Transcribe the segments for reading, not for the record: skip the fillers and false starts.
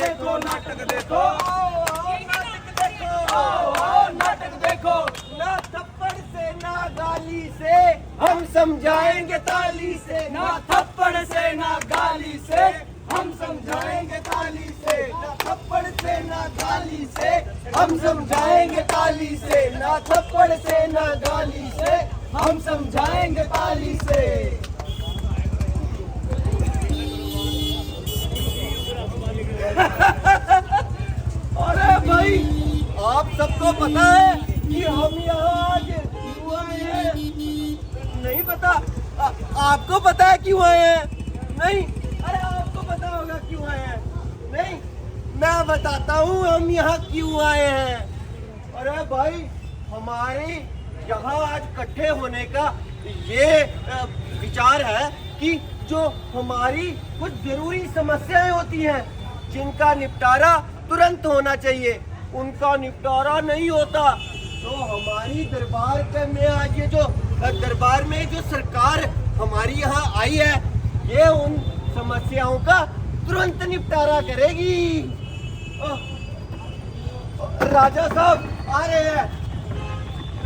देखो नाटक देखो, नाटक देखो, नाटक देखो। ना थप्पड़ से ना गाली से हम समझाएंगे ताली से, ना थप्पड़ से ना गाली से हम समझाएंगे ताली से, ना थप्पड़ से ना गाली से हम समझाएंगे ताली से, ना थप्पड़ से ना गाली से हम समझाएंगे ताली से। अरे भाई, आप सबको पता है कि हम यहाँ आज क्यों आए हैं? नहीं पता? आपको पता है क्यों आए हैं? नहीं? अरे आपको पता होगा क्यों आए हैं? नहीं? मैं बताता हूँ हम यहाँ क्यों आए हैं। अरे भाई, हमारे यहाँ आज इकट्ठे होने का ये विचार है कि जो हमारी कुछ जरूरी समस्याएं होती हैं जिनका निपटारा तुरंत होना चाहिए, उनका निपटारा नहीं होता, तो हमारी दरबार में आज ये जो दरबार में जो सरकार हमारी यहाँ आई है, ये उन समस्याओं का तुरंत निपटारा करेगी। राजा साहब आ रहे हैं,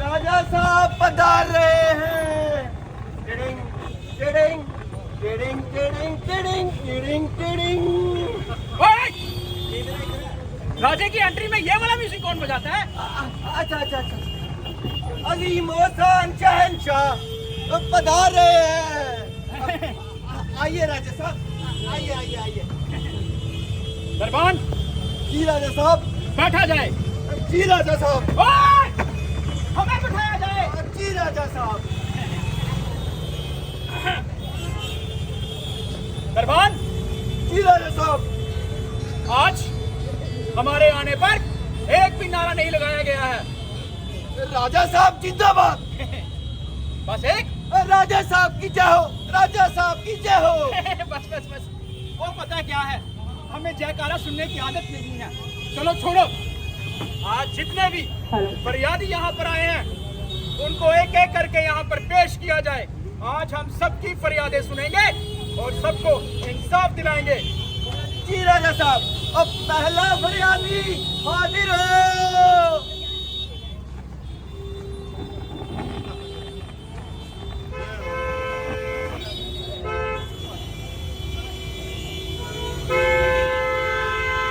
राजा साहब पधार रहे हैं। टिडिंग टिडिंग टिडिंग टिडिंग टिडिंग टिडिंग टिडिंग। राजे की एंट्री में ये वाला म्यूजिक कौन बजाता है? अच्छा अच्छा अच्छा, अजीम ओसान शहंशाह पधार रहे हैं। आइए राजा साहब, आइए आइए आइए। दरबान जी राजा साहब। बैठा जाए। जी राजा साहब। हमें बैठाया जाए। जी राजा साहब। दरबान। जी राजा साहब। आज हमारे आने पर एक भी नारा नहीं लगाया गया है। राजा साहब जिंदाबाद। बस एक राजा साहब की जय हो, राजा साहब की जय हो। बस बस बस, वो पता क्या है, हमें जयकारा सुनने की आदत नहीं है। चलो छोड़ो, आज जितने भी फरियादी यहाँ पर आए हैं उनको एक एक करके यहाँ पर पेश किया जाए। आज हम सबकी फरियादें सुनेंगे और सबको इंसाफ दिलाएंगे। जी राजा साहब, अब पहला फरियादी हाजिर हो।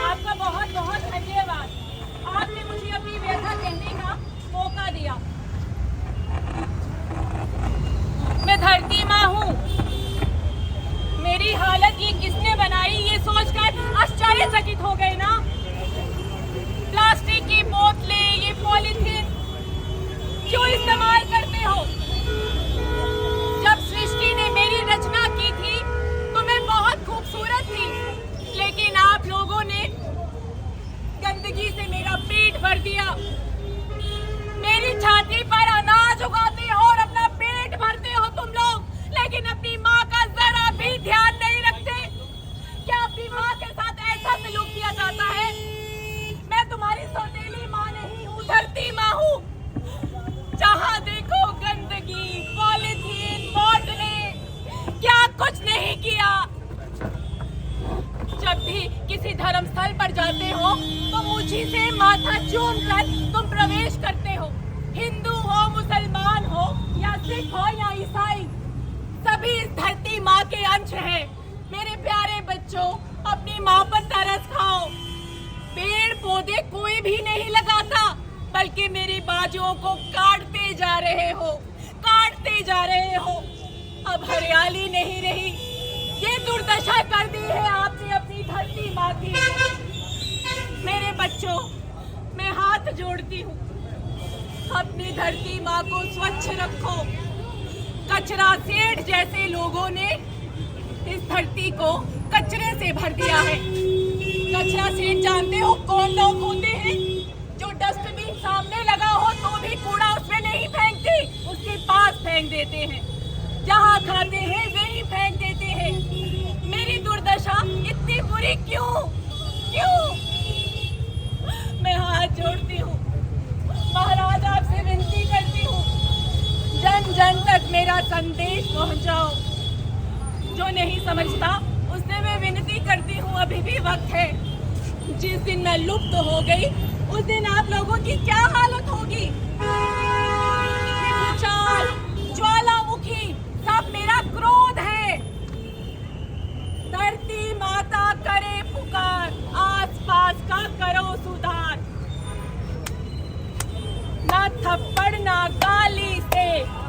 आपका बहुत बहुत धन्यवाद, आपने मुझे अपनी व्यथा कहने का मौका दिया। मैं धरती माँ हूँ, मेरी हालत ये किसने बनाई ये सोचकर आश्चर्यचकित हो गए ना। प्लास्टिक की बोतलें, ये पॉलीथीन क्यों इस्तेमाल करते हो? जब सृष्टि ने मेरी रचना की थी तो मैं बहुत खूबसूरत थी, लेकिन आप लोगों ने गंदगी से मेरा पेट भर दिया। मेरी छाती पर अनाज उगाते हो और अपना पेट भरते हो तुम लोग, लेकिन अपनी माँ का जरा भी ध्यान नहीं रखते। क्या अपनी माँ के साथ ऐसा सलूक किया जाता है? मैं तुम्हारी सौतेली माँ नहीं हूँ, धरती माँ हूँ। जहाँ देखो गंदगी, पॉलीथीन, बोतलें, क्या कुछ नहीं किया। जब भी किसी धर्मस्थल पर जाते हो तो मुझी से माथा चूम कर तुम प्रवेश करते हो। हिंदू हो, मुसलमान हो या सिख हो या ईसाई, सभी इस धरती माँ के अंश हैं। मेरे प्यारे बच्चों, अपनी माँ पर तरस खाओ। पेड़ पौधे कोई भी नहीं लगाता, बल्कि मेरी बाजुओं को काटते जा रहे हो, काटते जा रहे हो। अब हरियाली नहीं रही, ये दुर्दशा कर दी है आपने अपनी धरती माँ की। मेरे बच्चों, मैं हाथ जोड़ती हूँ, अपनी धरती माँ को स्वच्छ रखो। कचरा सेठ जैसे लोगों ने इस धरती को कचरे से भर दिया है। कचरा सेठ जानते हो कौन लोग होते हैं? जो डस्टबिन सामने लगा हो तो भी कूड़ा उसमें नहीं फेंकते, उसके पास फेंक देते हैं। जहाँ खाते हैं वहीं फेंक देते हैं। मेरी दुर्दशा इतनी बुरी क्यों? क्यों? मैं हाथ जोड़ती हूँ, महाराज आपसे विनती करती हूँ, जन जन तक मेरा संदेश पहुँचाओ। जो नहीं समझता उससे मैं विनती करती हूँ, अभी भी वक्त है। जिस दिन मैं लुप्त हो गई उस दिन आप लोगों की क्या हालत होगी। ये भूचाल, ज्वालामुखी सब मेरा क्रोध है। धरती माता करे पुकार, आसपास का करो सुधार। ना थप्पड़ ना गाली से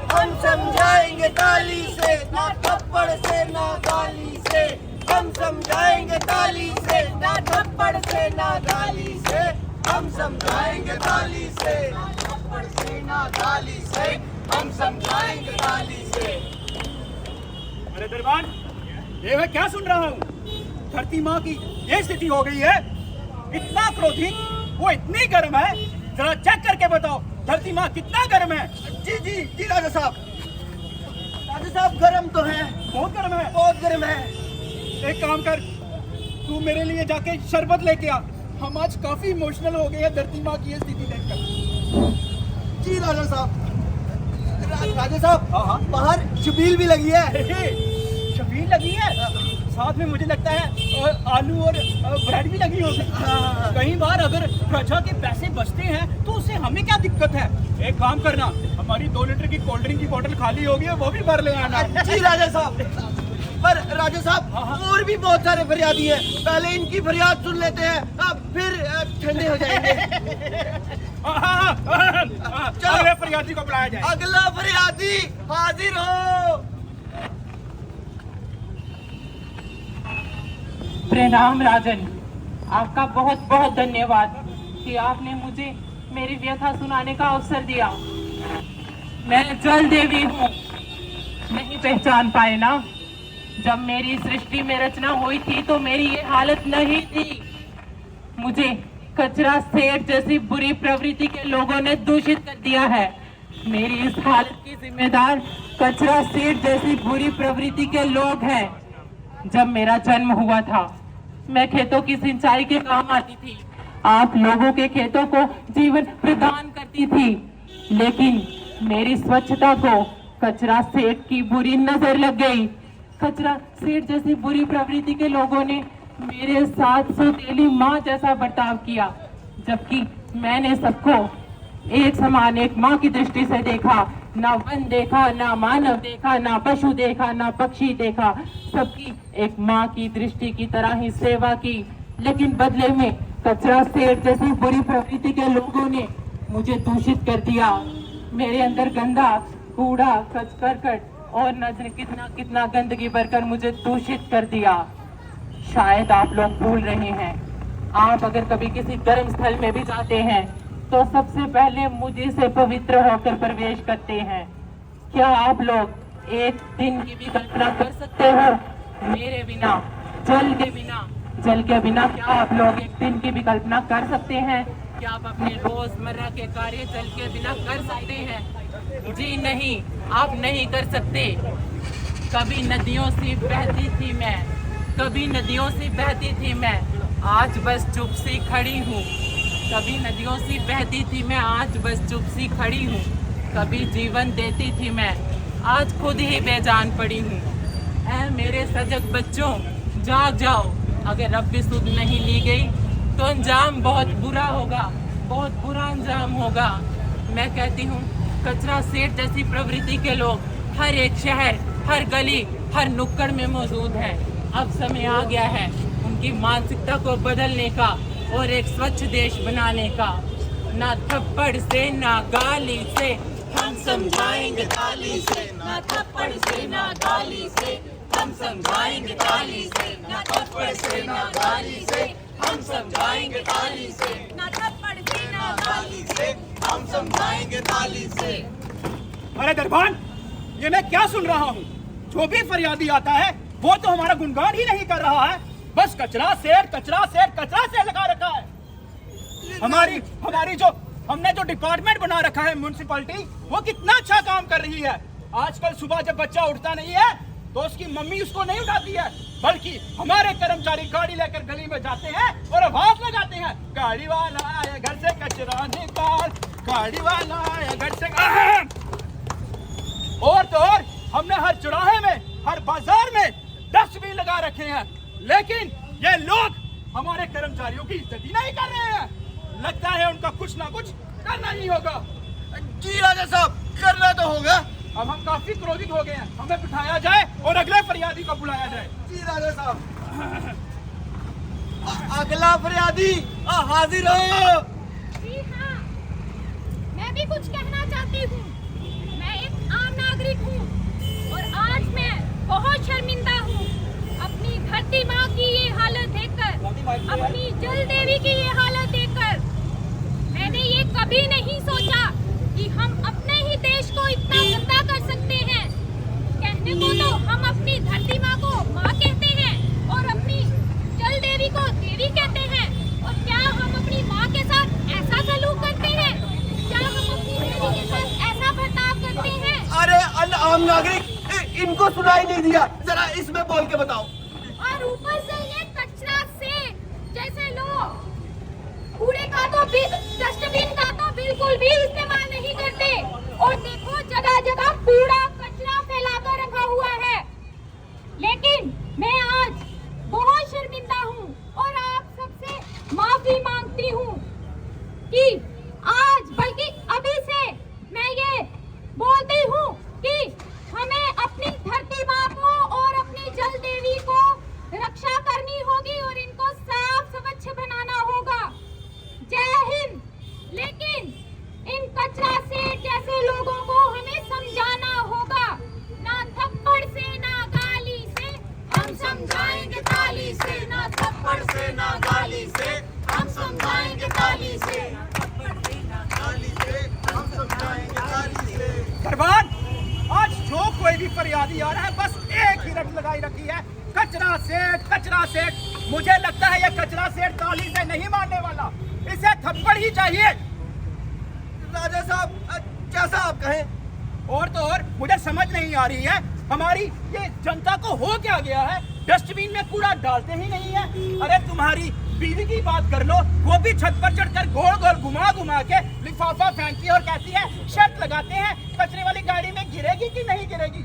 हम समझाएंगे ताली से, ना थप्पड़ से ना गाली से। हम समझाएंगे ताली से, ना थप्पड़ से ना गाली से। हम समझाएंगे ताली से, ना थप्पड़ से ना गाली से। हम समझाएंगे ताली से। अरे दरबान, ये मैं क्या सुन रहा हूँ? धरती माँ की ये स्थिति हो गई है। इतना क्रोधी, वो इतनी गर्म है। जरा चेक करके बताओ धरती माँ कितना गर्म है। जी जी जी राजा साहब, राजा साहब गर्म तो है, बहुत गर्म है। बहुत गर्म है। एक काम कर, तू मेरे लिए जाके शरबत लेके आ। हम आज काफी इमोशनल हो गए हैं धरती माँ की ये स्थिति देखकर। जी राजा साहब। राजा साहब, हाँ, हाँ। बाहर छबील भी लगी है। शबील लगी है, साथ में मुझे लगता है आलू और ब्रेड भी लगी होगी। हाँ। कई बार अगर प्रजा के पैसे बचते हैं तो उससे हमें क्या दिक्कत है। एक काम करना, हमारी 2 लीटर की कोल्ड ड्रिंक की बोतल खाली होगी, वो भी भर ले आना। जी राजा साहब। पर राजा साहब, हाँ, हाँ। और भी बहुत सारे फरियादी हैं। पहले इनकी फरियाद सुन लेते हैं, अब फिर ठंडे हो जाएंगे। चलो अगले फरियादी को बुलाया जाए। अगला फरियादी हाजिर हो। प्रणाम राजन, आपका बहुत बहुत धन्यवाद कि आपने मुझे मेरी व्यथा सुनाने का अवसर दिया। मैं जल देवी हूँ, नहीं पहचान पाए ना? जब मेरी सृष्टि में रचना हुई थी तो मेरी ये हालत नहीं थी। मुझे कचरा सेठ जैसी बुरी प्रवृत्ति के लोगों ने दूषित कर दिया है। मेरी इस हालत की जिम्मेदार कचरा सेठ जैसी बुरी प्रवृत्ति के लोग हैं। जब मेरा जन्म हुआ था मैं खेतों की सिंचाई के काम आती थी, आप लोगों के खेतों को जीवन प्रदान करती थी। लेकिन मेरी स्वच्छता को कचरा सेठ की बुरी नजर लग गई। कचरा सेठ जैसी बुरी प्रवृत्ति के लोगों ने मेरे साथ सौतेली माँ जैसा बर्ताव किया, जबकि मैंने सबको एक समान, एक माँ की दृष्टि से देखा। ना वन देखा, ना मानव देखा, ना पशु देखा, ना पक्षी देखा, सबकी एक माँ की दृष्टि की तरह ही सेवा की। लेकिन बदले में कचरा सेठ जैसी बुरी प्रवृत्ति के लोगों ने मुझे दूषित कर दिया। मेरे अंदर गंदा कूड़ा, करकट और न जाने कितना कितना गंदगी भरकर मुझे दूषित कर दिया। शायद आप लोग भूल रहे हैं, आप अगर कभी किसी धर्म स्थल में भी जाते हैं तो सबसे पहले मुझे से पवित्र होकर प्रवेश करते हैं। क्या आप लोग एक दिन की भी कल्पना कर सकते हो मेरे बिना, जल के बिना? जल के बिना क्या आप लोग एक दिन की भी कल्पना कर सकते हैं? क्या आप अपने रोजमर्रा के कार्य जल के बिना कर सकते हैं? जी नहीं, आप नहीं कर सकते। कभी नदियों से बहती थी मैं, कभी नदियों से बहती थी मैं, आज बस चुप सी खड़ी हूँ। कभी नदियों से बहती थी मैं, आज बस चुप सी खड़ी हूँ। कभी जीवन देती थी मैं, आज खुद ही बेजान पड़ी हूँ। ऐ मेरे सजग बच्चों, जाग जाओ। अगर अब भी सुध नहीं ली गई तो अंजाम बहुत बुरा होगा, बहुत बुरा अंजाम होगा। मैं कहती हूँ कचरा सेठ जैसी प्रवृत्ति के लोग हर एक शहर, हर गली, हर नुक्कड़ में मौजूद हैं। अब समय आ गया है उनकी मानसिकता को बदलने का और एक स्वच्छ देश बनाने का। ना थप्पड़ से ना गाली से हम समझाएंगे ताली से, ना थप्पड़ से ना गाली से हम समझाएंगे ताली से, ना थप्पड़ से ना गाली से हम समझाएंगे ताली से, ना थप्पड़ से ना गाली से हम समझाएंगे ताली से। अरे दरबान, ये मैं क्या सुन रहा हूँ? जो भी फरियादी आता है वो तो हमारा गुणगान ही नहीं कर रहा है, बस कचरा सेठ, कचरा सेठ, कचरा सेठ लगा रखा है। हमारी जो हमने जो डिपार्टमेंट बना रखा है म्युनिसिपैलिटी, वो कितना अच्छा काम कर रही है। आजकल सुबह जब बच्चा उठता नहीं है तो उसकी मम्मी उसको नहीं उठाती है, बल्कि हमारे कर्मचारी गाड़ी लेकर गली में जाते हैं और आवाज लगाते हैं, गाड़ी वाला आया घर से कचरा निकाल, गाड़ी वाला आया घर से। और तो और हमने हर चौराहे में, हर बाजार में डस्टबिन लगा रखे हैं, लेकिन ये लोग हमारे कर्मचारियों की इज्जत ही नहीं कर रहे हैं। लगता है उनका कुछ ना कुछ करना ही होगा। जी राजा साहब, करना तो होगा। अब हम काफी क्रोधित हो गए हैं, हमें बिठाया जाए और अगले फरियादी को बुलाया जाए। जी राजा साहब। अगला फरियादी हाजिर हो। जी हाँ, मैं भी कुछ कहना चाहती हूँ। मैं एक आम नागरिक हूँ और आज मैं बहुत शर्मिंदा हूँ अपनी धरती माँ की ये हालत देखकर, अपनी जल देवी की ये हालत देखकर। मैंने ये कभी नहीं सोचा कि हम अपने ही देश को इतना गंदा कर सकते हैं। कहने को तो हम अपनी धरती माँ को माँ कहते हैं और अपनी जल देवी को देवी कहते हैं, और क्या हम अपनी माँ के साथ ऐसा सलूक करते हैं? क्या हम अपनी देवी के साथ ऐसा बर्ताव करते हैं? अरे आम नागरिक, इनको सुनाई नहीं दिया, जरा इसमें बोल के बताओ। और ऊपर से ये कचरा से जैसे लोग कूड़े का तो डस्टबिन का तो बिल्कुल भी इस्तेमाल नहीं करते, और देखो जगह जगह कूड़ा कचरा फैलाकर रखा हुआ है। लेकिन मैं आज बहुत शर्मिंदा हूँ और आप सबसे माफी मांगती हूँ कि आज, बल्कि अभी से मैं ये बोलती हूँ कि हमें अपनी धरती माँ को और अपनी जल देवी को रक्षा करनी होगी और इनको साफ स्वच्छ बनाना होगा। जय हिंद। लेकिन इन कचरा से जैसे लोगों को हमें समझाना होगा, ना थप्पड़ से ना गाली से हम समझाएंगे ताली से, ना थप्पड़ से ना गाली से हम समझाएंगे ताली से, गाली से हम समझाएंगे, गाली से। सरबान, आज जो कोई भी फरियादी आ रहा है बस एक ही रट लगाई रखी है, कचरा सेठ, कचरा सेठ। मुझे लगता है ये कचरा सेठ ताली से नहीं मारने वाला, इसे थप्पड़ ही चाहिए। राजा साहब, जैसा आप कहें। और तो और मुझे समझ नहीं आ रही है हमारी ये जनता को हो क्या गया है, डस्टबिन में कूड़ा डालते ही नहीं है। अरे तुम्हारी बीवी की बात कर लो, वो भी छत पर चढ़कर गोल गोल घुमा घुमा के लिफाफा फेंकती है और कहती है शर्त लगाते हैं कचरे वाली गाड़ी में गिरेगी कि नहीं गिरेगी।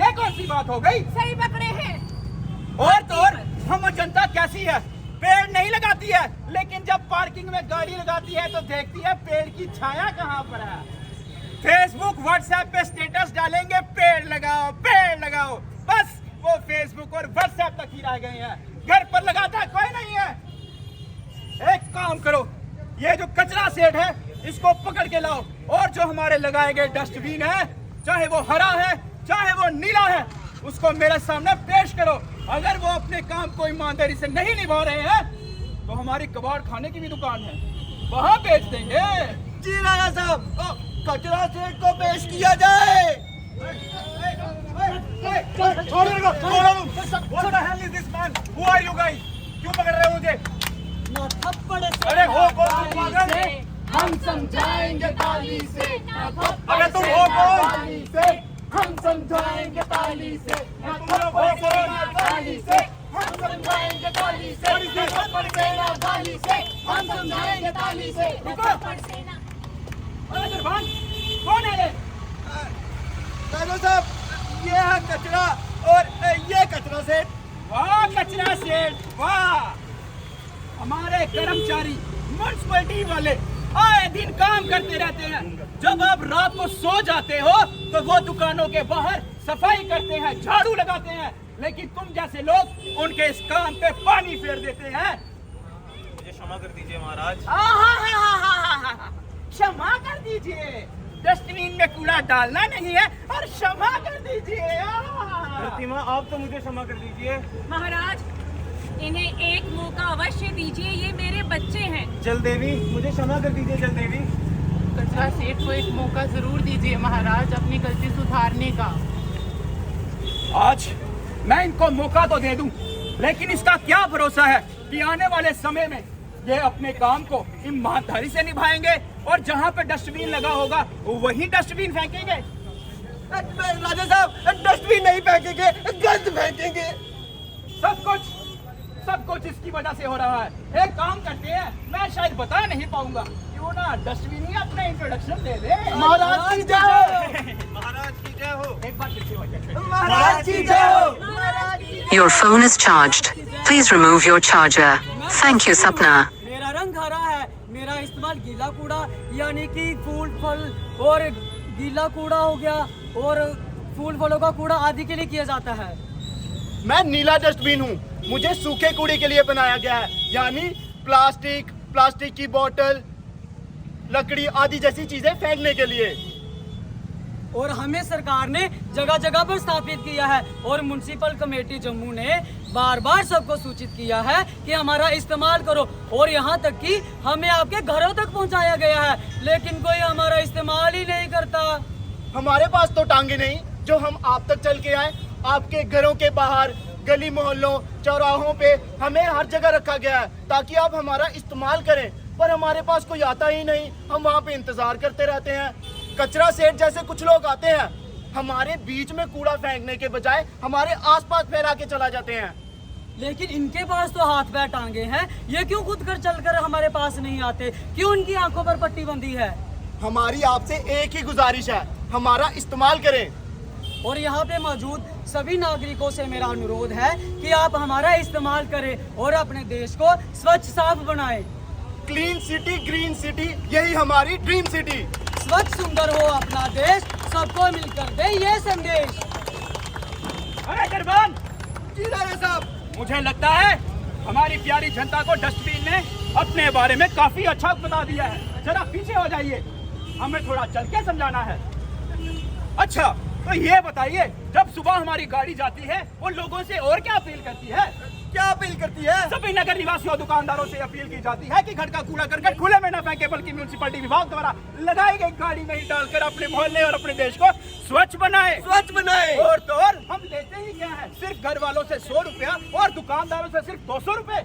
ये कौन सी बात हो गई? सही पकड़े हैं। और तो और हम जनता कैसी है, पेड़ नहीं लगाती है, लेकिन जब पार्किंग में गाड़ी लगाती है तो देखती है पेड़ की छाया कहाँ पर है। फेसबुक व्हाट्सएप पे स्टेटस डालेंगे पेड़ लगाओ पेड़ लगाओ, बस वो फेसबुक और व्हाट्सएप तक ही रह गए हैं, घर पर लगाता कोई नहीं है। एक काम करो, ये जो कचरा सेठ है इसको पकड़ के लाओ, और जो हमारे लगाए गए डस्टबिन है, चाहे वो हरा है चाहे वो नीला है, उसको मेरे सामने पेश करो। अगर वो अपने काम को ईमानदारी से नहीं निभा रहे हैं तो हमारी कबाड़ खाने की भी दुकान है, वहां बेच देंगे। जी राजा साहब, कचरा सेठ को पेश किया जाए। छोड़ो इनको, छोड़ो तुम। What the hell is this man? Who are you guys? क्यों पकड़ रहे हो मुझे? ना थप्पड़ से अरे हो कौन तुम पागल? हम समझाएंगे ताली से, ना थप्पड़ अरे तुम हो कौन? ताली से हम समझाएंगे ताली से, ना तुम लोग हो थप्पड़ से ना कौन? गाली से हम समझाएंगे ताली से, ना थप्पड़ से ना गाली से हम समझाएंगे ताली से, ना थप्पड़ से ना। अरे दरबान, कौन है ये? राजा साहब, ये है कचरा और ये कचरा सेठ। वाह कचरा सेठ, वाह। हमारे कर्मचारी म्युनिसिपैलिटी वाले आए दिन काम करते रहते हैं, जब आप रात को सो जाते हो तो वो दुकानों के बाहर सफाई करते हैं, झाड़ू लगाते हैं, लेकिन तुम जैसे लोग उनके इस काम पे पानी फेर देते हैं। मुझे क्षमा कर दीजिए महाराज। क्षमा कर दीजिए, डस्टबिन में कूड़ा डालना नहीं है और क्षमा कर दीजिए। प्रतिमा, आप तो मुझे क्षमा कर दीजिए। महाराज, इन्हें एक मौका अवश्य दीजिए, ये मेरे बच्चे हैं। जल देवी, मुझे क्षमा कर दीजिए। जल देवी, कचरा सेठ को एक मौका जरूर दीजिए महाराज अपनी गलती सुधारने का। आज मैं इनको मौका तो दे दूं, लेकिन इसका क्या भरोसा है कि आने वाले समय में ये अपने काम को ईमानदारी से निभाएंगे और जहां पे डस्टबिन लगा होगा वहीं डस्टबिन फेंकेंगे। राजा साहब, डस्टबिन नहीं फेंकेंगे, गंद फेंकेंगे। सब कुछ इसकी वजह से हो रहा है। एक काम करते हैं, मैं शायद बता नहीं पाऊंगा, क्यों ना डस्टबिन ही अपना इंट्रोडक्शन दे दे। महाराज की जय हो। महाराज की जय हो। एक बार फिर से हो जाए। महाराज की जय हो। Your phone is charged. Please remove your charger. Thank you, Sapna. मेरा रंग हरा है, मेरा इस्तेमाल गीला कूड़ा यानी कि फूल फल और गीला कूड़ा हो गया और फूल फलों का कूड़ा आदि के लिए किया जाता है। मैं नीला डस्टबिन हूँ, मुझे सूखे कूड़े के लिए बनाया गया है, यानी प्लास्टिक की बोतल, लकड़ी आदि जैसी चीजें फेंकने के लिए। और हमें सरकार ने जगह जगह पर स्थापित किया है और म्युनिसिपल कमेटी जम्मू ने बार बार सबको सूचित किया है कि हमारा इस्तेमाल करो, और यहाँ तक कि हमें आपके घरों तक पहुँचाया गया है, लेकिन कोई हमारा इस्तेमाल ही नहीं करता। हमारे पास तो टांगे नहीं जो हम आप तक चल के आए। आपके घरों के बाहर, गली मोहल्लों, चौराहों पे हमें हर जगह रखा गया है ताकि आप हमारा इस्तेमाल करें, पर हमारे पास कोई आता ही नहीं। हम वहाँ पे इंतजार करते रहते हैं। कचरा सेठ जैसे कुछ लोग आते हैं, हमारे बीच में कूड़ा फेंकने के बजाय हमारे आसपास फैला के चला जाते हैं। लेकिन इनके पास तो हाथ पैर टांगे हैं, ये क्यों खुद कर चलकर हमारे पास नहीं आते? क्यों इनकी आंखों पर पट्टी बंधी है? हमारी आपसे एक ही गुजारिश है, हमारा इस्तेमाल करें। और यहाँ पे मौजूद सभी नागरिकों से मेरा अनुरोध है कि आप हमारा इस्तेमाल करें और अपने देश को स्वच्छ साफ बनाएं। क्लीन सिटी, ग्रीन सिटी, यही हमारी ड्रीम सिटी। स्वच्छ सुंदर हो अपना देश, सबको मिलकर दे ये संदेश। अरे दरबान जी राजा साहब, मुझे लगता है हमारी प्यारी जनता को डस्टबिन ने अपने बारे में काफी अच्छा बता दिया है। जरा पीछे हो जाइए, हमें थोड़ा चल के समझाना है। अच्छा, तो ये बताइए, जब सुबह हमारी गाड़ी जाती है वो लोगों से और क्या अपील करती है? क्या अपील करती है? सभी नगर निवासियों, दुकानदारों से अपील की जाती है कि घर का कूड़ा करकट खुले में न फेंके, बल्कि म्युनिसिपैलिटी विभाग द्वारा लगाई गई गाड़ी में ही डालकर अपने मोहल्ले और अपने देश को स्वच्छ बनाए। स्वच्छ बनाए। और तो और हम लेते ही क्या है, सिर्फ घर वालों से 100 रुपया और दुकानदारों से सिर्फ 200 रुपए।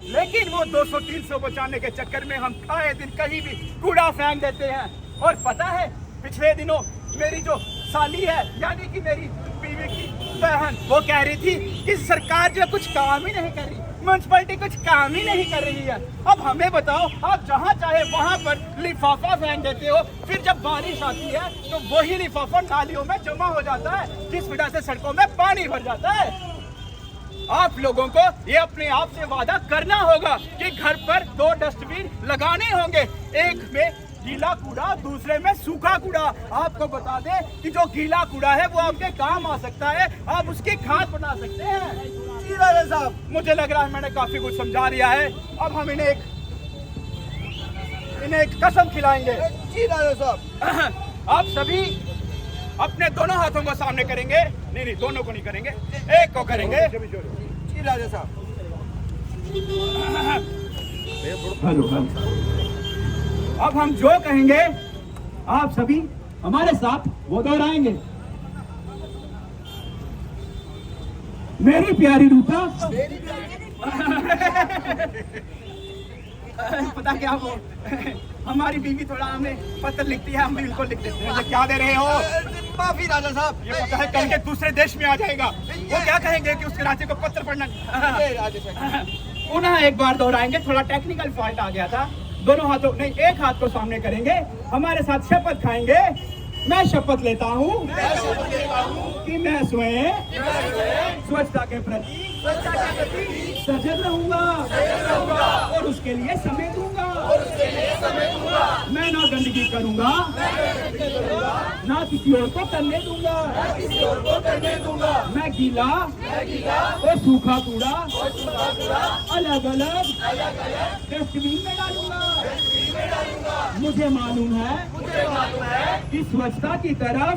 लेकिन वो 200-300 बचाने के चक्कर में हम आए दिन कहीं भी कूड़ा फेंक देते हैं। और पता है, पिछले दिनों मेरी जो साली है, यानी कि मेरी बीवी की बहन, वो कह रही थी कि सरकार जो कुछ काम ही नहीं कर रही, म्युनिसिपैलिटी कुछ काम ही नहीं कर रही है। अब हमें बताओ, आप जहाँ चाहे वहाँ पर लिफाफा फेंक देते हो, फिर जब बारिश आती है तो वही लिफाफा नालियों में जमा हो जाता है, जिस वजह से सड़कों में पानी भर जाता है। आप लोगों को ये अपने आप से वादा करना होगा कि घर पर 2 डस्टबिन लगाने होंगे, एक में गीला कूड़ा, दूसरे में सूखा कूड़ा। आपको बता दें कि जो गीला कूड़ा है वो आपके काम आ सकता है, आप उसकी खाद बना सकते हैं। जी राजा साहब, मुझे लग रहा है मैंने काफी कुछ समझा दिया है। अब हम इन्हें एक कसम खिलाएंगे। जी राजा साहब। आप सभी अपने दोनों हाथों को सामने करेंगे। नहीं, दोनों को नहीं करेंगे, एक को करेंगे। जी राजा साहब। अब हम जो कहेंगे आप सभी हमारे साथ वो दोहराएंगे। मेरी प्यारी रूपा, पता क्या वो हमारी बीवी थोड़ा हमें पत्र लिखती है, हम भी उनको लिख देते हैं। ये क्या दे रहे हो? माफी राजा साहब। ये पता है कल के दूसरे देश में आ जाएगा, वो क्या कहेंगे कि उसके राज्य को पत्र पढ़ना। राजा साहब, पुनः एक बार दोहराएंगे, थोड़ा टेक्निकल फॉल्ट आ गया था। दोनों हाथों नहीं, एक हाथ को सामने करेंगे, हमारे साथ शपथ खाएंगे। मैं शपथ लेता हूँ कि मैं स्वयं स्वच्छता के प्रति सजग रहूंगा और उसके लिए समय दूंगा। मैं ना गंदगी करूंगा, ना किसी और को करने दूंगा। मैं गीला और सूखा कूड़ा अलग अलग डस्टबिन में डालूंगा। मुझे मालूम है कि स्वच्छता की तरफ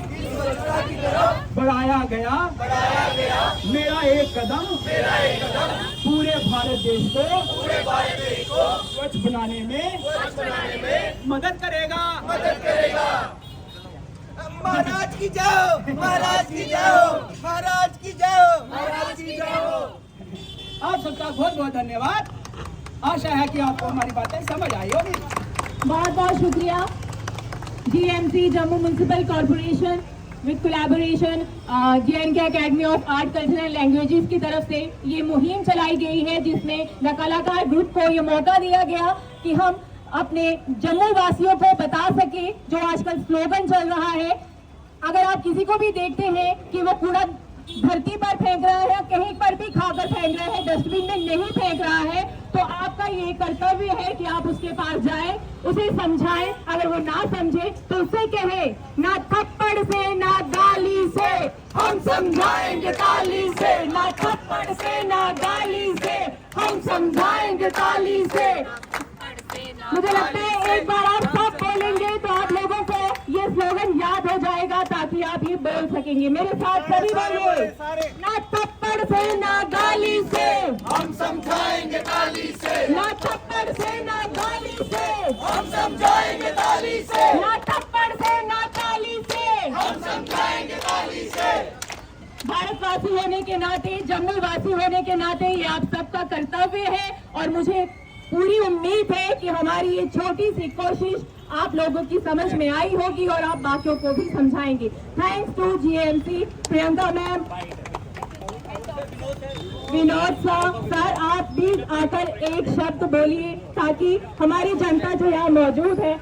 बढ़ाया गया मेरा एक कदम पूरे भारत देश को स्वच्छ बनाने में मदद करेगा। महाराज की जाओ, महाराज की जाओ, महाराज की जाओ, महाराज की जाओ। आप सबका बहुत बहुत धन्यवाद। आशा है कि आपको हमारी बातें समझ आई होगी। बहुत बहुत शुक्रिया। GMC Jammu municipal corporation with collaboration JNK academy of art culture and languages की तरफ से ये मुहिम चलाई गई है, जिसमें द कलाकार ग्रुप को ये मौका दिया गया कि हम अपने जम्मू वासियों को बता सके, जो आजकल स्लोगन चल रहा है, अगर आप किसी को भी देखते हैं कि वो कूड़ा धरती पर फेंक रहा है, कहीं पर भी खाकर फेंक रहा है, डस्टबिन में नहीं फेंक रहा है, तो आपका ये कर्तव्य है कि आप उसके पास जाएं, उसे समझाएं। अगर वो ना समझे तो उससे कहे, ना थप्पड़ से ना गाली से हम समझाएंगे ताली से, ना थप्पड़ से ना गाली से हम समझाएंगे ताली से। मुझे लगता है एक बार आप सब बोलेंगे तो आप लोगों को ये स्लोगन याद हो जाएगा, ताकि आप ये बोल सकेंगे। मेरे साथ सभी बोलिए, ना थप्पड़ से ना गाली से हम समझाएंगे ताली से, ना थप्पड़ से ना गाली से हम समझाएंगे ताली से, ना थप्पड़ से ना गाली से हम समझाएंगे ताली से। भारतवासी होने के नाते, जम्मू वासी होने के नाते ये आप सबका कर्तव्य है, और मुझे पूरी उम्मीद है कि हमारी ये छोटी सी कोशिश आप लोगों की समझ में आई होगी और आप बाकियों को भी समझाएंगे। Thanks to GMC, Priyanka ma'am, Vinod sir, आप भी आकर एक शब्द बोलिए ताकि हमारी जनता जो यहाँ मौजूद है